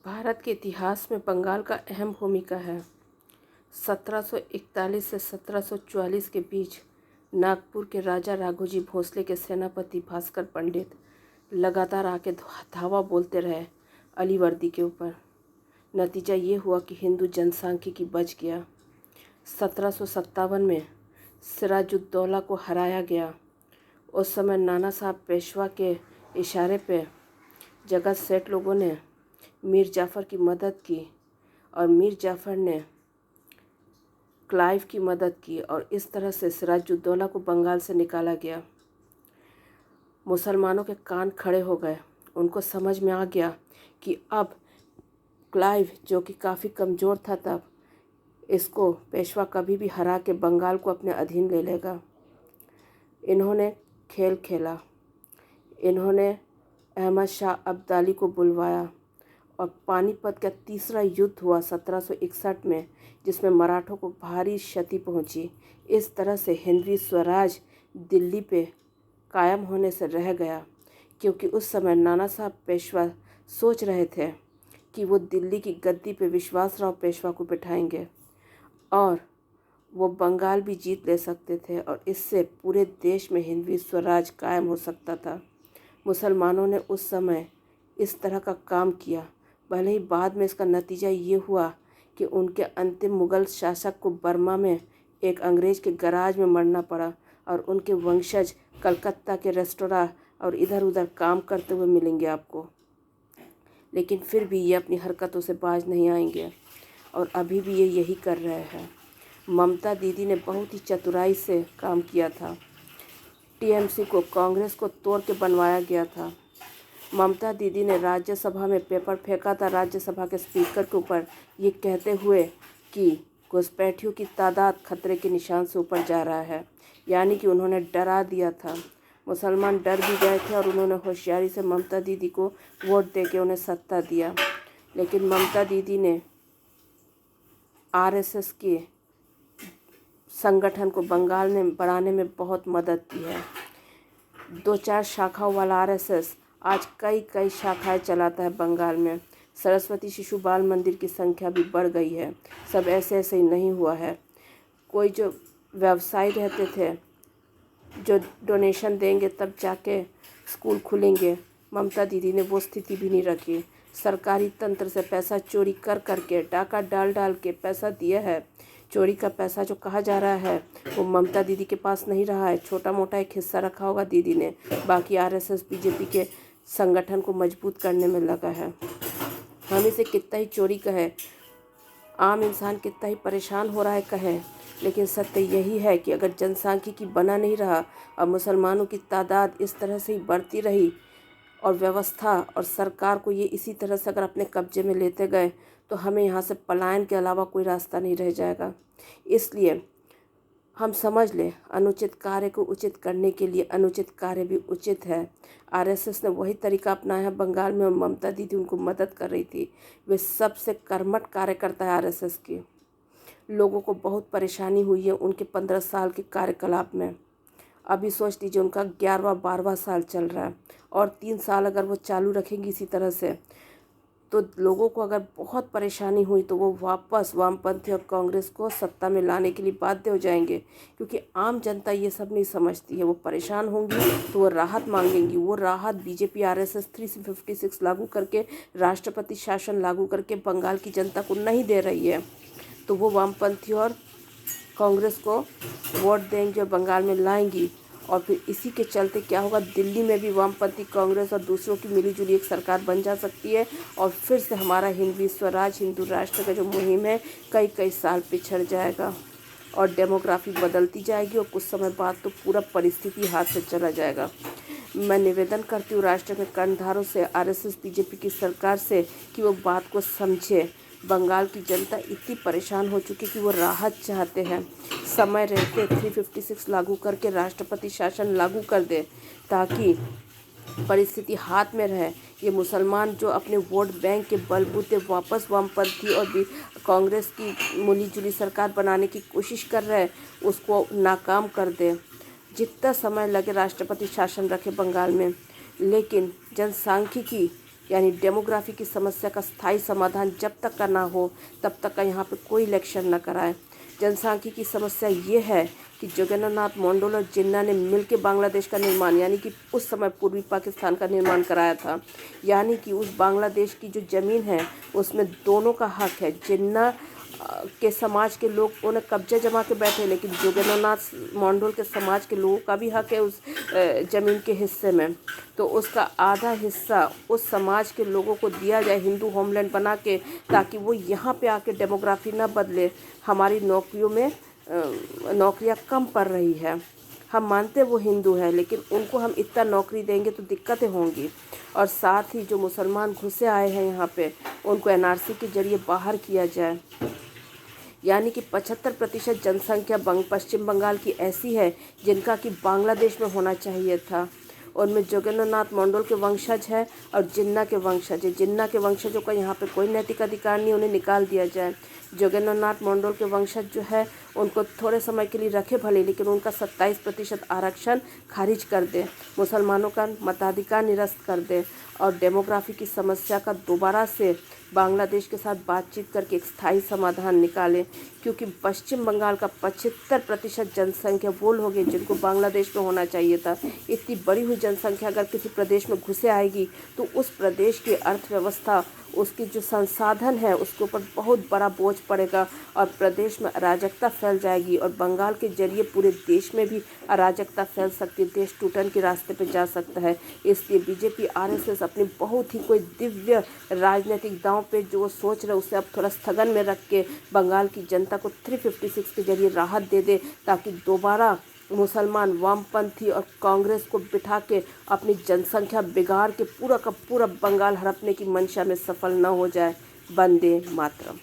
भारत के इतिहास में बंगाल का अहम भूमिका है। 1741 से 1744 के बीच नागपुर के राजा राघोजी भोसले के सेनापति भास्कर पंडित लगातार आके धावा बोलते रहे अलीवर्दी के ऊपर। नतीजा ये हुआ कि हिंदू जनसांख्यिकी बच गया। 1757 में सिराजुद्दौला को हराया गया। उस समय नाना साहब पेशवा के इशारे पे जगत सेठ लोगों ने मीर जाफ़र की मदद की और मीर जाफ़र ने क्लाइव की मदद की और इस तरह से सिराजुद्दौला को बंगाल से निकाला गया। मुसलमानों के कान खड़े हो गए। उनको समझ में आ गया कि अब क्लाइव, जो कि काफ़ी कमज़ोर था तब, इसको पेशवा कभी भी हरा के बंगाल को अपने अधीन ले लेगा। इन्होंने खेल खेला। इन्होंने अहमद शाह अब्दाली को बुलवाया और पानीपत का तीसरा युद्ध हुआ 1761 में, जिसमें मराठों को भारी क्षति पहुंची। इस तरह से हिंदवी स्वराज दिल्ली पे कायम होने से रह गया, क्योंकि उस समय नाना साहब पेशवा सोच रहे थे कि वो दिल्ली की गद्दी पे विश्वासराव पेशवा को बिठाएंगे और वो बंगाल भी जीत ले सकते थे और इससे पूरे देश में हिंदवी स्वराज कायम हो सकता था। मुसलमानों ने उस समय इस तरह का काम किया। भले ही बाद में इसका नतीजा ये हुआ कि उनके अंतिम मुग़ल शासक को बर्मा में एक अंग्रेज़ के गराज में मरना पड़ा और उनके वंशज कलकत्ता के रेस्तोरां और इधर उधर काम करते हुए मिलेंगे आपको। लेकिन फिर भी ये अपनी हरकतों से बाज नहीं आएंगे और अभी भी ये यही कर रहे हैं। ममता दीदी ने बहुत ही चतुराई से काम किया था। टीएमसी को, कांग्रेस को तोड़ के बनवाया गया था। ममता दीदी ने राज्यसभा में पेपर फेंका था राज्यसभा के स्पीकर के ऊपर, ये कहते हुए कि घुसपैठियों की तादाद खतरे के निशान से ऊपर जा रहा है। यानी कि उन्होंने डरा दिया था। मुसलमान डर भी गए थे और उन्होंने होशियारी से ममता दीदी को वोट दे के उन्हें सत्ता दिया। लेकिन ममता दीदी ने आरएसएस के संगठन को बंगाल में बढ़ाने में बहुत मदद की है। 2-4 शाखाओं वाला आरएसएस आज कई शाखाएं चलाता है बंगाल में। सरस्वती शिशु बाल मंदिर की संख्या भी बढ़ गई है। सब ऐसे ही नहीं हुआ है। कोई जो व्यवसायी रहते थे, जो डोनेशन देंगे तब जाके स्कूल खुलेंगे, ममता दीदी ने वो स्थिति भी नहीं रखी। सरकारी तंत्र से पैसा चोरी कर के, डाका डाल के पैसा दिया है। चोरी का पैसा जो कहा जा रहा है वो ममता दीदी के पास नहीं रहा है। छोटा मोटा एक हिस्सा रखा होगा दीदी ने, बाकी आरएसएस बीजेपी के संगठन को मजबूत करने में लगा है। हम इसे कितना ही चोरी कहे, आम इंसान कितना ही परेशान हो रहा है कहे, लेकिन सत्य यही है कि अगर जनसांख्यिकी बना नहीं रहा और मुसलमानों की तादाद इस तरह से ही बढ़ती रही और व्यवस्था और सरकार को ये इसी तरह से अगर अपने कब्जे में लेते गए तो हमें यहाँ से पलायन के अलावा कोई रास्ता नहीं रह जाएगा। इसलिए हम समझ लें, अनुचित कार्य को उचित करने के लिए अनुचित कार्य भी उचित है। आरएसएस ने वही तरीका अपनाया है बंगाल में और ममता दीदी उनको मदद कर रही थी। वे सबसे कर्मठ कार्यकर्ता है आरएसएस की। लोगों को बहुत परेशानी हुई है उनके 15 साल के कार्यकलाप में। अभी सोच लीजिए उनका 11वां-12वां साल चल रहा है और 3 साल अगर वो चालू रखेंगी इसी तरह से तो लोगों को अगर बहुत परेशानी हुई तो वो वापस वामपंथी और कांग्रेस को सत्ता में लाने के लिए बाध्य हो जाएंगे, क्योंकि आम जनता ये सब नहीं समझती है। वो परेशान होंगी तो वो राहत मांगेंगी। वो राहत बीजेपी आरएसएस 356 लागू करके, राष्ट्रपति शासन लागू करके बंगाल की जनता को नहीं दे रही है। तो वो वामपंथी और कांग्रेस को वोट देंगे और बंगाल में लाएंगी और फिर इसी के चलते क्या होगा, दिल्ली में भी वामपंथी कांग्रेस और दूसरों की मिलीजुली एक सरकार बन जा सकती है और फिर से हमारा हिंदवी स्वराज, हिंदू राष्ट्र का जो मुहिम है कई साल पिछड़ जाएगा और डेमोग्राफी बदलती जाएगी और कुछ समय बाद तो पूरा परिस्थिति हाथ से चला जाएगा। मैं निवेदन करती हूँ राष्ट्र के कर्णधारों से, आरएसएस बीजेपी की सरकार से कि वो बात को समझे। बंगाल की जनता इतनी परेशान हो चुकी कि वो राहत चाहते हैं। समय रहते 356 लागू करके राष्ट्रपति शासन लागू कर दे ताकि परिस्थिति हाथ में रहे। ये मुसलमान जो अपने वोट बैंक के बलबूते वापस वामपंथी और भी कांग्रेस की मिलीजुली सरकार बनाने की कोशिश कर रहे हैं, उसको नाकाम कर दे। जितना समय लगे राष्ट्रपति शासन रखे बंगाल में, लेकिन जनसांख्यिकी यानी डेमोग्राफी की समस्या का स्थायी समाधान जब तक का ना हो तब तक का यहाँ पे कोई इलेक्शन न कराए। जनसांख्यिकी की समस्या ये है कि जोगेंद्रनाथ मंडल और जिन्ना ने मिलकर बांग्लादेश का निर्माण यानी कि उस समय पूर्वी पाकिस्तान का निर्माण कराया था। यानी कि उस बांग्लादेश की जो ज़मीन है उसमें दोनों का हक है। जिन्ना के समाज के लोग उन्हें कब्जे जमा के बैठे, लेकिन जोगेंद्रनाथ मंडल के समाज के लोगों का भी हक है उस ज़मीन के हिस्से में। तो उसका आधा हिस्सा उस समाज के लोगों को दिया जाए हिंदू होमलैंड बना के, ताकि वो यहाँ पे आके डेमोग्राफी ना बदले। हमारी नौकरियों में नौकरियाँ कम पड़ रही है। हम मानते वो हिंदू है, लेकिन उनको हम इतना नौकरी देंगे तो दिक्कतें होंगी। और साथ ही जो मुसलमान घुसे आए हैं यहाँ पे, उनको एनआरसी के जरिए बाहर किया जाए। यानी कि 75% जनसंख्या पश्चिम बंगाल की ऐसी है जिनका कि बांग्लादेश में होना चाहिए था। उनमें जोगेंद्रनाथ मंडल के वंशज है और जिन्ना के वंशज है। जिन्ना के वंशजों का यहाँ पे कोई नैतिक अधिकार नहीं, उन्हें निकाल दिया जाए। जोगेंद्रनाथ मंडल के वंशज जो है उनको थोड़े समय के लिए रखे भले, लेकिन उनका 27% आरक्षण खारिज कर दे, मुसलमानों का मताधिकार निरस्त कर दे और डेमोग्राफी की समस्या का दोबारा से बांग्लादेश के साथ बातचीत करके एक स्थायी समाधान निकालें। क्योंकि पश्चिम बंगाल का 75% जनसंख्या वो लोग हैं जिनको बांग्लादेश में होना चाहिए था। इतनी बड़ी हुई जनसंख्या अगर किसी प्रदेश में घुसे आएगी तो उस प्रदेश की अर्थव्यवस्था, उसकी जो संसाधन है उसके ऊपर बहुत बड़ा बोझ पड़ेगा और प्रदेश में अराजकता फैल जाएगी। और बंगाल के जरिए पूरे देश में भी अराजकता फैल सकती है, देश टूटन के रास्ते पे जा सकता है। इसलिए बीजेपी आरएसएस अपनी बहुत ही कोई दिव्य राजनीतिक दांव पे जो सोच रहे उसे अब थोड़ा स्थगन में रख के बंगाल की जनता को 356 के जरिए राहत दे दे, ताकि दोबारा मुसलमान, वामपंथी और कांग्रेस को बिठा के अपनी जनसंख्या बिगाड़ के पूरा का पूरा बंगाल हड़पने की मंशा में सफल न हो जाए। वंदे मातरम।